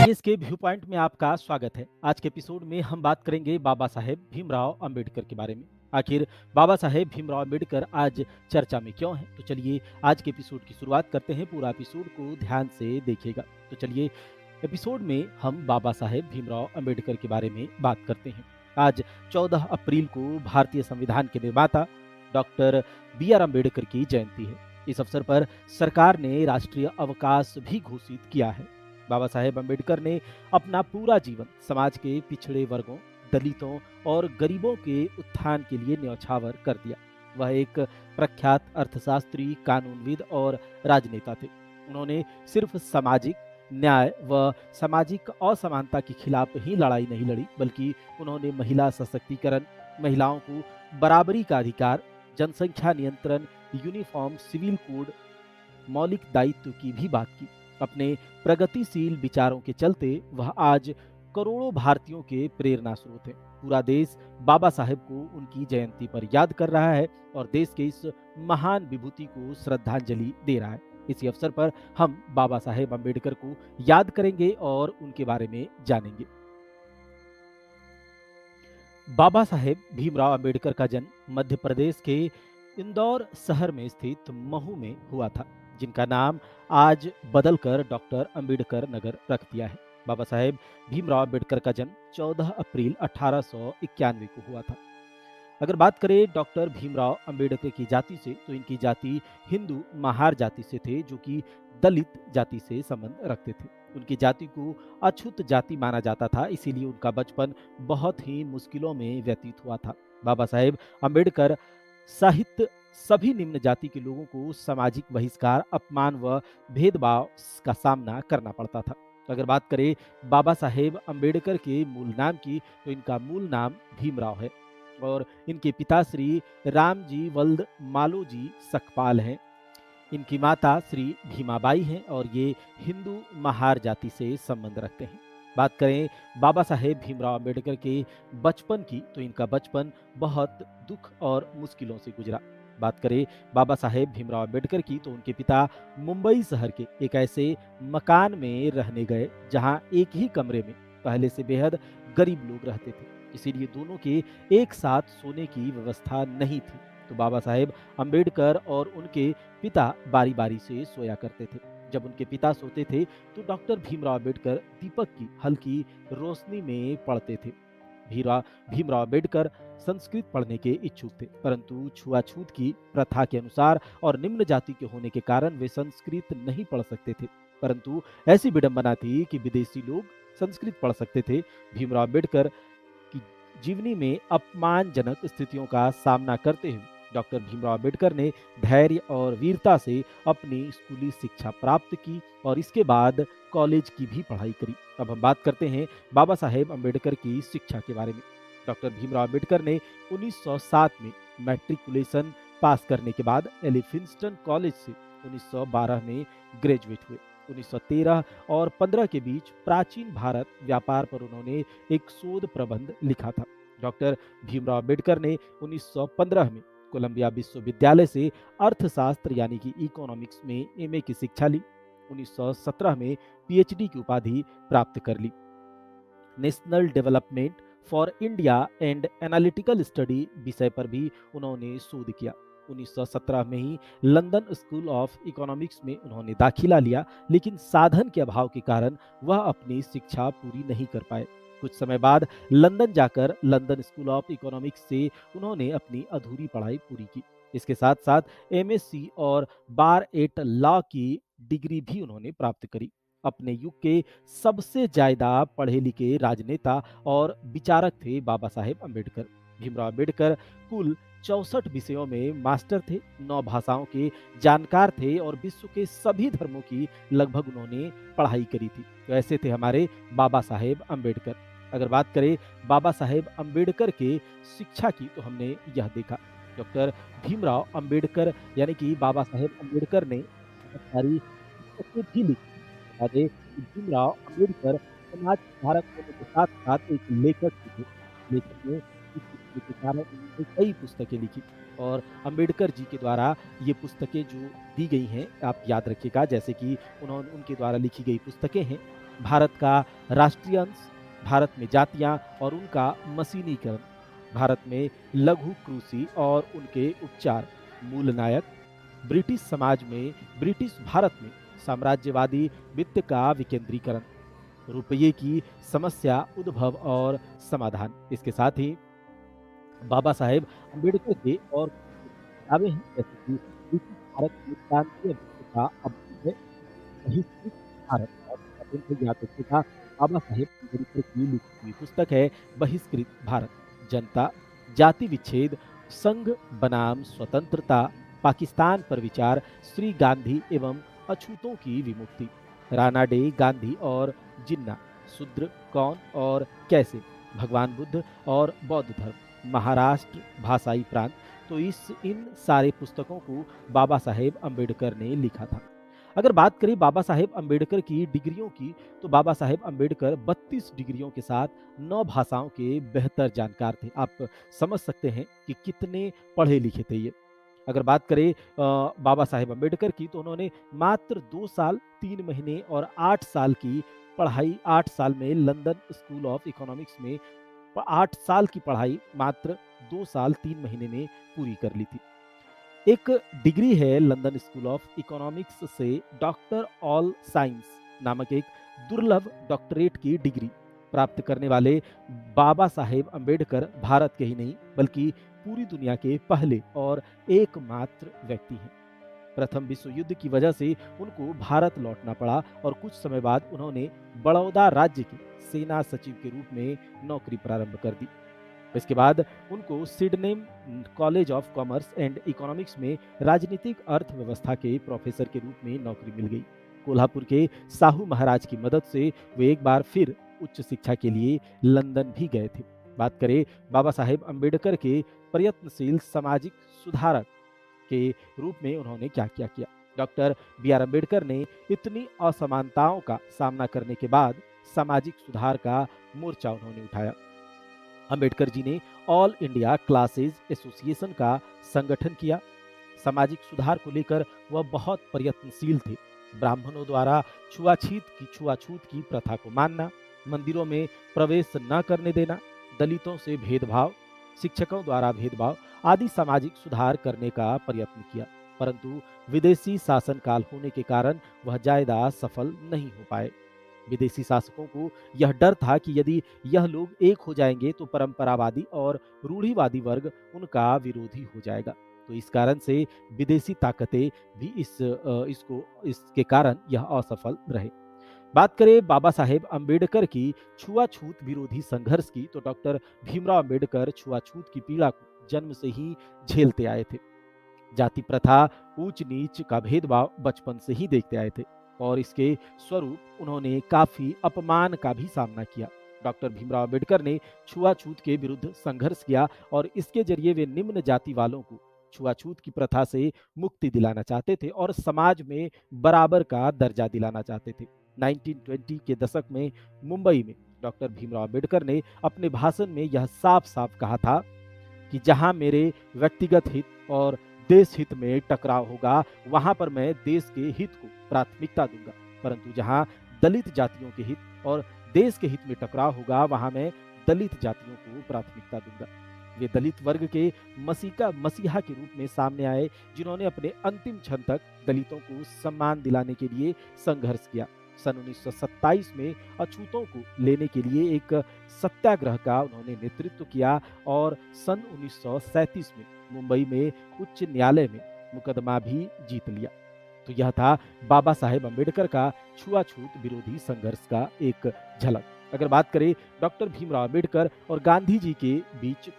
CSK view point में आपका स्वागत है। आज के एपिसोड में हम बात करेंगे बाबा साहेब भीमराव अंबेडकर के बारे में। आखिर बाबा साहेब भीमराव अंबेडकर आज चर्चा में क्यों हैं? तो चलिए आज के एपिसोड की शुरुआत करते हैं। पूरा एपिसोड को ध्यान से देखिएगा। तो चलिए एपिसोड में हम बाबा साहेब भीमराव अंबेडकर के बारे में बात करते हैं। आज 14 अप्रैल को भारतीय संविधान के निर्माता डॉक्टर बी.आर. अंबेडकर की जयंती है। इस अवसर पर सरकार ने राष्ट्रीय अवकाश भी घोषित किया है। बाबा साहेब अंबेडकर ने अपना पूरा जीवन समाज के पिछड़े वर्गों, दलितों और गरीबों के उत्थान के लिए न्यौछावर कर दिया। वह एक प्रख्यात अर्थशास्त्री, कानूनविद और राजनेता थे। उन्होंने सिर्फ सामाजिक न्याय व सामाजिक असमानता के खिलाफ ही लड़ाई नहीं लड़ी, बल्कि उन्होंने महिला सशक्तिकरण, महिलाओं को बराबरी का अधिकार, जनसंख्या नियंत्रण, यूनिफॉर्म सिविल कोड, मौलिक दायित्व की भी बात की। अपने प्रगतिशील विचारों के चलते वह आज करोड़ों भारतीयों के प्रेरणा स्रोत हैं। पूरा देश बाबा साहेब को उनकी जयंती पर याद कर रहा है और देश के इस महान विभूति को श्रद्धांजलि दे रहा है। इसी अवसर पर हम बाबा साहेब अंबेडकर को याद करेंगे और उनके बारे में जानेंगे। बाबा साहेब भीमराव अंबेडकर का जन्म मध्य प्रदेश के इंदौर शहर में स्थित महू में हुआ था, जिनका नाम आज बदलकर डॉक्टर अंबेडकर नगर रख दिया है। बाबा साहेब भीमराव अंबेडकर का जन्म 14 अप्रैल 1891 को हुआ था। अगर बात करें डॉक्टर भीमराव अंबेडकर की जाति से, तो इनकी जाति हिंदू महार जाति से थे, जो कि दलित जाति से संबंध रखते थे। उनकी जाति को अछूत जाति माना जाता था, इसीलिए उनका बचपन बहुत ही मुश्किलों में व्यतीत हुआ था। बाबा साहेब अंबेडकर साहित्य सभी निम्न जाति के लोगों को सामाजिक बहिष्कार, अपमान व भेदभाव का सामना करना पड़ता था। अगर बात करें बाबा साहेब अंबेडकर के मूल नाम की, तो इनका मूल नाम भीमराव है और इनके पिता श्री रामजी वल्द मालोजी सकपाल हैं। इनकी माता श्री भीमाबाई हैं और ये हिंदू महार जाति से संबंध रखते हैं। बात करें बाबा साहेब भीमराव अंबेडकर के बचपन की, तो इनका बचपन बहुत दुख और मुश्किलों से गुजरा। बात करें बाबा साहेब भीमराव अंबेडकर की, तो उनके पिता मुंबई शहर के एक ऐसे मकान में रहने गए जहां एक ही कमरे में पहले से बेहद गरीब लोग रहते थे, इसीलिए दोनों के एक साथ सोने की व्यवस्था नहीं थी। तो बाबा साहेब अंबेडकर और उनके पिता बारी बारी से सोया करते थे। जब उनके पिता सोते थे तो डॉक्टर भीमराव अंबेडकर दीपक की हल्की रोशनी में पढ़ते थे। भीमराव अंबेडकर संस्कृत पढ़ने के इच्छुक थे, परंतु छुआछूत की प्रथा के अनुसार और निम्न जाति के होने के कारण वे संस्कृत नहीं पढ़ सकते थे। परंतु ऐसी विडंबना थी कि विदेशी लोग संस्कृत पढ़ सकते थे। भीमराव अंबेडकर की जीवनी में अपमानजनक स्थितियों का सामना करते हुए डॉक्टर भीमराव अंबेडकर ने धैर्य और वीरता से अपनी स्कूली शिक्षा प्राप्त की और इसके बाद कॉलेज की भी पढ़ाई करी। अब हम बात करते हैं बाबा साहेब अंबेडकर की शिक्षा के बारे में। डॉक्टर भीमराव अंबेडकर ने 1907 में मैट्रिकुलेशन पास करने के बाद एलिफिंस्टन कॉलेज से 1912 में ग्रेजुएट हुए। 1913 और 15 के बीच प्राचीन भारत व्यापार पर उन्होंने एक शोध प्रबंध लिखा था। डॉक्टर भीमराव अंबेडकर ने 1915 में कोलंबिया विश्वविद्यालय से अर्थशास्त्र यानी कि इकोनॉमिक्स में एमए की शिक्षा ली। 1917 में पीएचडी की उपाधि प्राप्त कर ली। National development for India and analytical study विषय पर भी उन्होंने शोध किया। 1917 में ही लंदन स्कूल ऑफ इकोनॉमिक्स में उन्होंने दाखिला लिया, लेकिन साधन के अभाव के कारण वह अपनी शिक्षा पूरी नहीं कर पाए। कुछ समय बाद लंदन जाकर लंदन स्कूल ऑफ इकोनॉमिक्स से उन्होंने अपनी अधूरी पढ़ाई पूरी की। इसके साथ साथ एमएससी और बार एट लॉ की डिग्री भी उन्होंने प्राप्त करी। अपने युग के सबसे ज्यादा पढ़े लिखे राजनेता और विचारक थे बाबा साहेब अंबेडकर। भीमराव अंबेडकर कुल 64 विषयों में मास्टर थे, 9 भाषाओं के जानकार थे और विश्व के सभी धर्मों की लगभग उन्होंने पढ़ाई करी थी। तो ऐसे थे हमारे बाबा साहेब अंबेडकर। अगर बात करें बाबा साहेब अंबेडकर के शिक्षा की, तो हमने यह देखा डॉक्टर भीमराव अंबेडकर यानी कि बाबा साहेब अंबेडकर ने बहुत सारी पुस्तकें भी लिखी। बता दें कि भीमराव अंबेडकर समाज सुधारक होने के साथ साथ एक लेखक भी थे। लेखक ने इस शिक्षा के कारण उन्होंने कई पुस्तकें लिखी और अंबेडकर जी के द्वारा ये पुस्तकें जो दी गई हैं, आप याद रखिएगा, जैसे कि उन्होंने उनके द्वारा लिखी गई पुस्तकें हैं भारत का राष्ट्रीय अंश, भारत में जातियां और उनका मशीनीकरण, भारत में लघु कृषि और उनके उपचार, मूल नायक, ब्रिटिश समाज में, ब्रिटिश भारत में साम्राज्यवादी वित्त का विकेंद्रीकरण, रुपये की समस्या, उद्भव और समाधान। इसके साथ ही बाबा साहेब अम्बेडकर के और किताबें हैं जैसे कि ब्रिटिश भारत में प्रांतीय वित्त का अभ्युदय, बहिष्कृत भारत, और अत्यंत याद रखिएगा बाबा साहेब अम्बेडकर की लिखी हुई पुस्तक है बहिष्कृत भारत, जनता, जाति विच्छेद, संघ बनाम स्वतंत्रता, पाकिस्तान पर विचार, श्री गांधी एवं अछूतों की विमुक्ति, राणा डे गांधी और जिन्ना, शूद्र कौन और कैसे, भगवान बुद्ध और बौद्ध धर्म, महाराष्ट्र भाषाई प्रांत। तो इस इन सारे पुस्तकों को बाबा साहेब अम्बेडकर ने लिखा था। अगर बात करें बाबा साहेब अम्बेडकर की डिग्रियों की, तो बाबा साहेब अम्बेडकर 32 डिग्रियों के साथ 9 भाषाओं के बेहतर जानकार थे। आप समझ सकते हैं कि कितने पढ़े लिखे थे ये। अगर बात करें बाबा साहेब अम्बेडकर की, तो उन्होंने मात्र 2 साल 3 महीने और 8 साल की पढ़ाई, 8 साल में लंदन स्कूल ऑफ इकोनॉमिक्स में 8 साल की पढ़ाई मात्र 2 साल 3 महीने में पूरी कर ली थी। एक डिग्री है लंदन स्कूल ऑफ इकोनॉमिक्स से डॉक्टर ऑल साइंस नामक एक दुर्लभ डॉक्टरेट की डिग्री प्राप्त करने वाले बाबा साहेब अम्बेडकर भारत के ही नहीं बल्कि पूरी दुनिया के पहले और एकमात्र व्यक्ति हैं। प्रथम विश्व युद्ध की वजह से उनको भारत लौटना पड़ा और कुछ समय बाद उन्होंने बड़ौदा राज्य के सेना सचिव के रूप में नौकरी प्रारंभ कर दी। इसके बाद उनको Sydney college of commerce and economics में राजनीतिक अर्थव्यवस्था के प्रोफेसर के रूप में नौकरी मिल गई। कोल्हापुर के साहू महाराज की मदद से वे एक बार फिर उच्च शिक्षा के लिए लंदन भी गए थे। बात करें बाबा साहेब अम्बेडकर के प्रयत्नशील सामाजिक सुधारक के रूप में उन्होंने क्या क्या किया। डॉक्टर बी आर अम्बेडकर ने इतनी असमानताओं का सामना करने के बाद सामाजिक सुधार का मोर्चा उन्होंने उठाया। अंबेडकर जी ने ऑल इंडिया क्लासेज एसोसिएशन का संगठन किया। सामाजिक सुधार को लेकर वह बहुत प्रयत्नशील थे। ब्राह्मणों द्वारा छुआछूत की प्रथा को मानना, मंदिरों में प्रवेश न करने देना, दलितों से भेदभाव, शिक्षकों द्वारा भेदभाव आदि सामाजिक सुधार करने का प्रयत्न किया, परंतु विदेशी शासन काल होने के कारण वह ज्यादा सफल नहीं हो पाए। विदेशी शासकों को यह डर था कि यदि यह लोग एक हो जाएंगे तो परंपरावादी और रूढ़िवादी वर्ग उनका विरोधी हो जाएगा। तो इस कारण से विदेशी ताकतें भी इसके कारण यह असफल रहे। बात करें बाबा साहेब अम्बेडकर की छुआछूत विरोधी संघर्ष की, तो डॉक्टर भीमराव अम्बेडकर छुआछूत की पीड़ा को जन्म से ही झेलते आए थे। जाति प्रथा, ऊंच नीच का भेदभाव बचपन से ही देखते आए थे और इसके स्वरूप उन्होंने काफी अपमान का भी सामना किया। डॉक्टर भीमराव अम्बेडकर ने छुआछूत के विरुद्ध संघर्ष किया और इसके जरिए वे निम्न जाति वालों को छुआछूत की प्रथा से मुक्ति दिलाना चाहते थे और समाज में बराबर का दर्जा दिलाना चाहते थे। 1920 के दशक में मुंबई में डॉक्टर भीमराव अम्बेडकर ने अपने भाषण में यह साफ साफ कहा था कि जहां मेरे व्यक्तिगत हित और देश हित में टकराव होगा वहां पर मैं देश के हित को प्राथमिकता दूंगा, परंतु जहां दलित जातियों के हित और देश के हित में टकराव होगा वहां मैं दलित जातियों को प्राथमिकता दूंगा। वे दलित वर्ग के मसीहा के रूप में सामने आए, जिन्होंने अपने अंतिम क्षण तक दलितों को सम्मान दिलाने के लिए संघर्ष किया। सन 1927 में अछूतों को लेने के लिए एक सत्याग्रह का उन्होंने नेतृत्व किया और सन 1937 में मुंबई में उच्च न्यायालय में मुकदमा भी जीत लिया। तो यह था बाबा साहेब अम्बेडकर का छुआछूत विरोधी संघर्ष का एक झलक। अगर बात करें डॉक्टर भीमराव अम्बेडकर और गांधी जी के बीच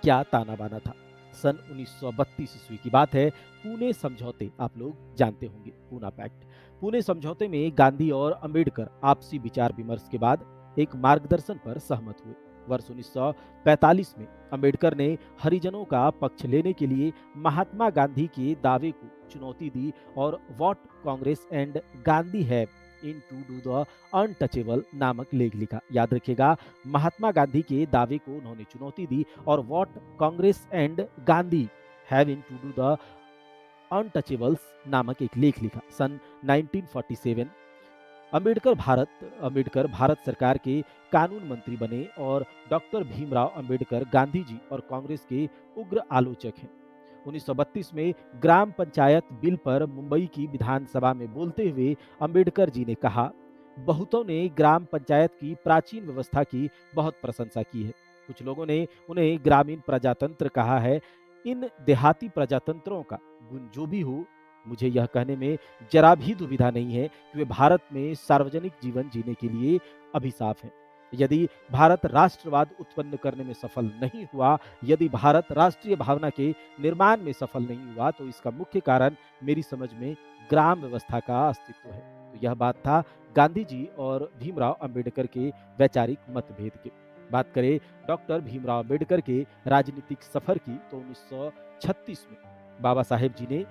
क्या ताना बाना था। सन 1932 ईस्वी की बात है। पुणे समझौते आप लोग जानते होंगे, पूना पैक्ट। पुणे समझौते में गांधी और अंबेडकर आपसी विचार विमर्श के बाद एक मार्गदर्शन पर सहमत हुए। वर्ष 1945 में अंबेडकर ने हरिजनों का पक्ष लेने के लिए महात्मा गांधी के दावे को चुनौती दी और what Congress and Gandhi have in to do the untouchable नामक लेख लिखा। याद रखिएगा, महात्मा गांधी के दावे को उन्होंने चुनौती दी और what Congress and Gandhi have in to do the untouchables नामक एक लेख लिखा। सन 1947 अंबेडकर भारत सरकार के कानून मंत्री बने और डॉक्टर भीमराव अंबेडकर गांधी जी और कांग्रेस के उग्र आलोचक हैं। 1932 में ग्राम पंचायत बिल पर मुंबई की विधानसभा में बोलते हुए अंबेडकर जी ने कहा, बहुतों ने ग्राम पंचायत की प्राचीन व्यवस्था की बहुत प्रशंसा की है। कुछ लोगों ने उन्हें ग्रामीण प्रजातंत्र कहा है। इन देहाती प्रजातंत्रों का गुण जो भी हो, मुझे यह कहने में जरा भी दुविधा नहीं है कि वे भारत में सार्वजनिक जीवन जीने के लिए अभिशाप हैं। यदि भारत राष्ट्रवाद उत्पन्न करने में सफल नहीं हुआ, यदि भारत राष्ट्रीय भावना के निर्माण में सफल नहीं हुआ, तो इसका मुख्य कारण मेरी समझ में ग्राम व्यवस्था का अस्तित्व है। तो यह बात था गांधी जी और भीमराव अंबेडकर के वैचारिक मतभेद की। बात करें डॉक्टर भीमराव अंबेडकर के राजनीतिक सफर की, तो 1936 में बाबा साहेब जी ने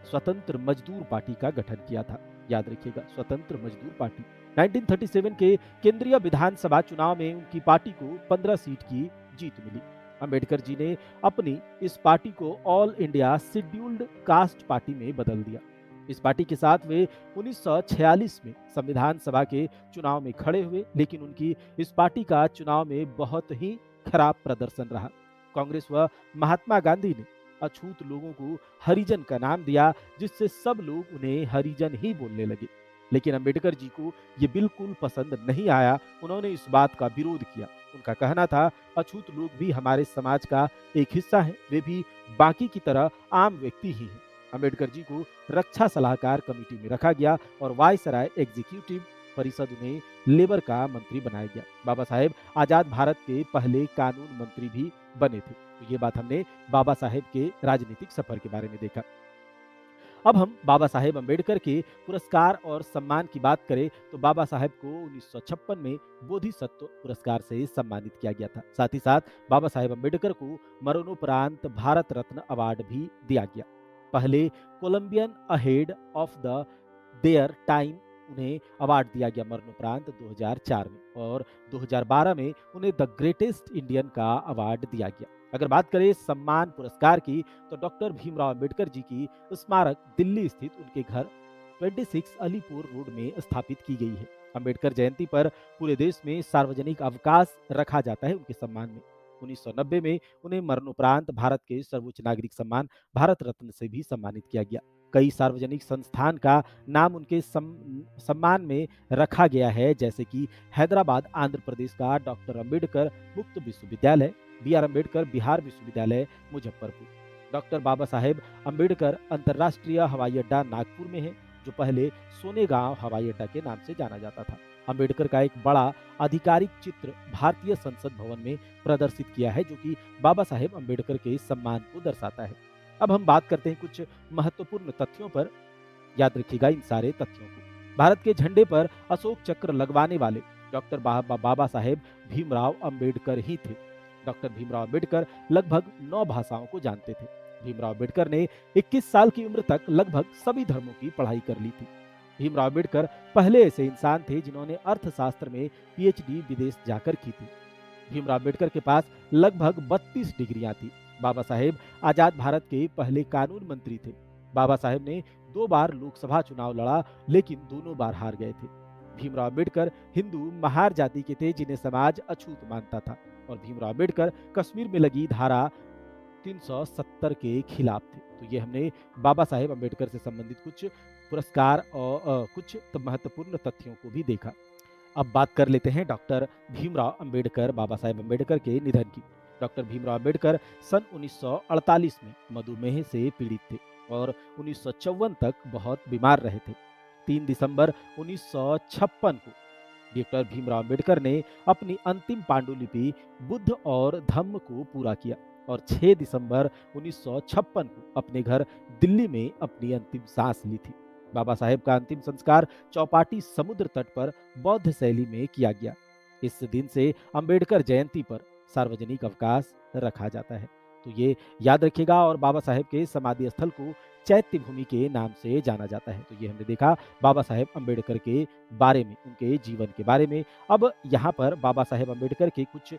स्वतंत्र मजदूर पार्टी का गठन किया था। याद रखिएगा, स्वतंत्र मजदूर पार्टी। 1937 के केंद्रीय विधानसभा चुनाव में उनकी पार्टी को 15 सीट की जीत मिली। अंबेडकर जी ने अपनी इस पार्टी को all India scheduled caste party में बदल दिया। इस पार्टी के साथ वे 1946 में संविधान सभा के चुनाव में खड़े हुए, लेकिन उनकी इस पार्टी का चुनाव में बहुत ही खराब प्रदर्शन रहा। कांग्रेस व महात्मा गांधी ने अछूत लोगों को हरिजन का नाम दिया, जिससे सब लोग उन्हें हरिजन ही बोलने लगे। लेकिन अंबेडकर जी को ये बिल्कुल पसंद नहीं आया। उन्होंने इस बात का विरोध किया। उनका कहना था, अछूत लोग भी हमारे समाज का एक हिस्सा हैं, वे भी बाकी की तरह आम व्यक्ति ही हैं। अंबेडकर जी को रक्षा सलाहकार कमेटी में रखा गया और वायसराय एग्जीक्यूटिव परिषद उन्हें लेबर का मंत्री बनाया गया। बाबा साहेब आजाद भारत के पहले कानून मंत्री भी बने थे। तो ये बात हमने बाबा साहेब के राजनीतिक सफर के बारे में देखा। अब हम बाबा साहेब अंबेडकर के पुरस्कार और सम्मान की बात करें, तो बाबा साहेब को 1956 में बोधिसत्व पुरस्कार से सम्मानित किया गया था। साथ ही साथ बाबा साहेब अंबेडकर को मरणोपरांत भारत रत्न अवार्ड भी दिया गया। पहले Columbian ahead of the their time उन्हें अवार्ड दिया गया मरणोपरांत 2004 में, और 2012 में उन्हें द ग्रेटेस्ट इंडियन का अवार्ड दिया गया। अगर बात करें सम्मान पुरस्कार की, तो डॉक्टर भीमराव अंबेडकर जी की स्मारक दिल्ली स्थित उनके घर 26 अलीपुर रोड में स्थापित की गई है। अंबेडकर जयंती पर पूरे देश में सार्वजनिक अवकाश रखा जाता है उनके सम्मान में। 1990 में उन्हें मरणोपरांत भारत के सर्वोच्च नागरिक सम्मान भारत रत्न से भी सम्मानित किया गया। कई सार्वजनिक संस्थान का नाम उनके सम्मान में रखा गया है, जैसे कि हैदराबाद आंध्र प्रदेश का डॉक्टर अंबेडकर मुक्त विश्वविद्यालय, बी.आर. अम्बेडकर बिहार विश्वविद्यालय मुजफ्फरपुर। डॉक्टर बाबा साहेब अम्बेडकर अंतर्राष्ट्रीय हवाई अड्डा नागपुर में है, जो पहले सोनेगांव हवाई अड्डा के नाम से जाना जाता था। अम्बेडकर का एक बड़ा आधिकारिक चित्र भारतीय संसद भवन में प्रदर्शित किया है, जो कि बाबा साहेब अम्बेडकर के सम्मान को दर्शाता है। अब हम बात करते हैं कुछ महत्वपूर्ण तथ्यों पर। याद रखिएगा इन सारे तथ्यों को। भारत के झंडे पर अशोक चक्र लगवाने वाले डॉक्टर बाबा साहेब भीमराव अंबेडकर ही थे। डॉक्टर भीमराव अंबेडकर लगभग 9 भाषाओं को जानते थे। भीमराव अंबेडकर ने 21 साल की उम्र तक लगभग सभी धर्मों की पढ़ाई कर ली थी। भीमराव अंबेडकर पहले ऐसे इंसान थे जिन्होंने अर्थशास्त्र में पीएचडी विदेश जाकर की थी। भीमराव अंबेडकर के पास लगभग 32 डिग्रियां थी। बाबा साहेब आजाद भारत के पहले कानून मंत्री थे। बाबा साहेब ने 2 बार लोकसभा चुनाव लड़ा, लेकिन दोनों बार हार गए थे। भीमराव अंबेडकर हिंदू महार जाति के थे, जिन्हें समाज अछूत मानता था, और भीमराव अंबेडकर कश्मीर में लगी धारा 370 के खिलाफ थे। तो ये हमने बाबा साहेब अंबेडकर से संबंधित कुछ पुरस्कार और कुछ महत्वपूर्ण तथ्यों को भी देखा। अब बात कर लेते हैं डॉक्टर भीमराव अंबेडकर बाबा साहेब अंबेडकर के निधन की। डॉक्टर भीमराव अंबेडकर सन 1948 में मधुमेह से पीड़ित थे और 1954 तक बहुत बीमार रहे थे। 3 दिसंबर 1956 को डॉक्टर भीमराव अंबेडकर ने अपनी अंतिम पांडुलिपि बुद्ध और धम्म को पूरा किया और 6 दिसंबर 1956 को अपने घर दिल्ली में अपनी अंतिम सांस ली थी। बाबा साहेब का अंतिम संस्कार चौपाटी समुद्र तट पर बौद्ध शैली में किया गया। इस दिन से अंबेडकर जयंती पर सार्वजनिक अवकाश रखा जाता है। तो ये याद रखिएगा, और बाबा साहेब के समाधि स्थल को चैत्य भूमि के नाम से जाना जाता है। तो ये हमने देखा बाबा साहेब अंबेडकर के बारे में, उनके जीवन के बारे में। अब यहाँ पर बाबा साहेब अंबेडकर के कुछ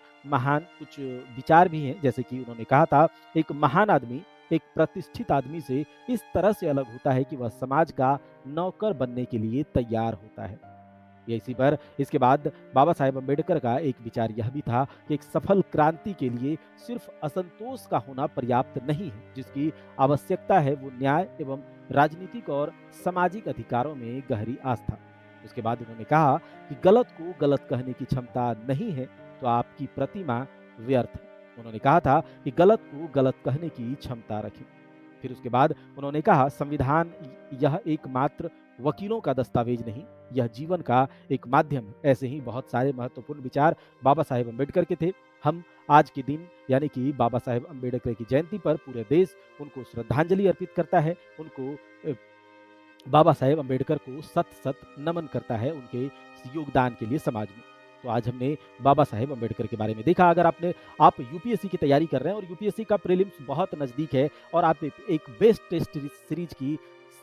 विचार भी हैं, जैसे कि उन्होंने कहा था, एक महान आदमी एक प्रतिष्ठित आदमी से इस तरह से अलग होता है कि वह समाज का नौकर बनने के लिए तैयार होता है। ये इसी पर इसके बाद बाबा साहेब अम्बेडकर का एक विचार यह भी था कि एक सफल क्रांति के लिए सिर्फ असंतोष का होना पर्याप्त नहीं है, जिसकी आवश्यकता है वो न्याय एवं राजनीतिक और सामाजिक अधिकारों में गहरी आस्था। उसके बाद उन्होंने कहा कि गलत को गलत कहने की क्षमता नहीं है तो आपकी प्रतिमा व्यर्थ है। उन्होंने कहा था कि गलत को गलत कहने की क्षमता रखें। फिर उसके बाद उन्होंने कहा संविधान यह एकमात्र वकीलों का दस्तावेज नहीं, यह जीवन का एक माध्यम है। ऐसे ही बहुत सारे महत्वपूर्ण विचार बाबा साहेब अम्बेडकर के थे। हम आज के दिन यानी कि बाबा साहेब अम्बेडकर की जयंती पर पूरे देश उनको श्रद्धांजलि अर्पित करता है, उनको बाबा साहेब अम्बेडकर को सत सत नमन करता है उनके योगदान के लिए समाज में। तो आज हमने बाबा साहेब अम्बेडकर के बारे में देखा। अगर आप यूपीएससी की तैयारी कर रहे हैं और यूपीएससी का प्रीलिम्स बहुत नज़दीक है और आप एक बेस्ट टेस्ट सीरीज की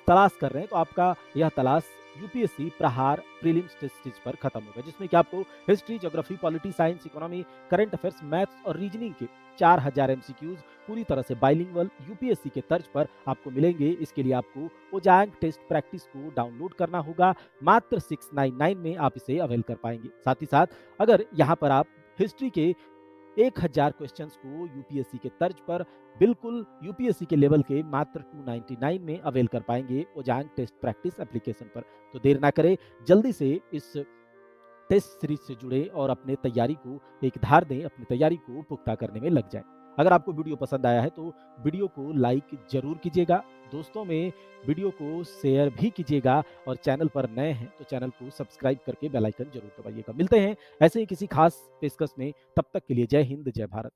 तलाश कर रहे हैं, तो आपका यह तलाश यूपीएससी प्रहार प्रीलिम्स टेस्ट सीरीज पर खत्म होगा, जिसमें कि आपको history, geography, polity, science, economy, current affairs, maths और रीजनिंग के 4000 एमसीक्यूज पूरी तरह से बाइलिंगुअल यूपीएससी के तर्ज पर आपको मिलेंगे। इसके लिए आपको ओजांग टेस्ट प्रैक्टिस को डाउनलोड करना होगा। मात्र 699 में आप इसे अवेल कर पाएंगे। साथ ही साथ अगर यहाँ पर आप हिस्ट्री के 1000 क्वेश्चंस को यूपीएससी के तर्ज पर बिल्कुल यूपीएससी के लेवल के मात्र 299 में अवेल कर पाएंगे ओजांग टेस्ट प्रैक्टिस एप्लीकेशन पर। तो देर ना करें, जल्दी से इस टेस्ट सीरीज से जुड़े और अपने तैयारी को एक धार दें, अपनी तैयारी को पुख्ता करने में लग जाए। अगर आपको वीडियो पसंद आया है तो वीडियो को लाइक जरूर कीजिएगा, दोस्तों में वीडियो को शेयर भी कीजिएगा और चैनल पर नए हैं तो चैनल को सब्सक्राइब करके बेल आइकन जरूर दबाइएगा। मिलते हैं ऐसे ही किसी खास पेशकश में, तब तक के लिए जय हिंद, जय भारत।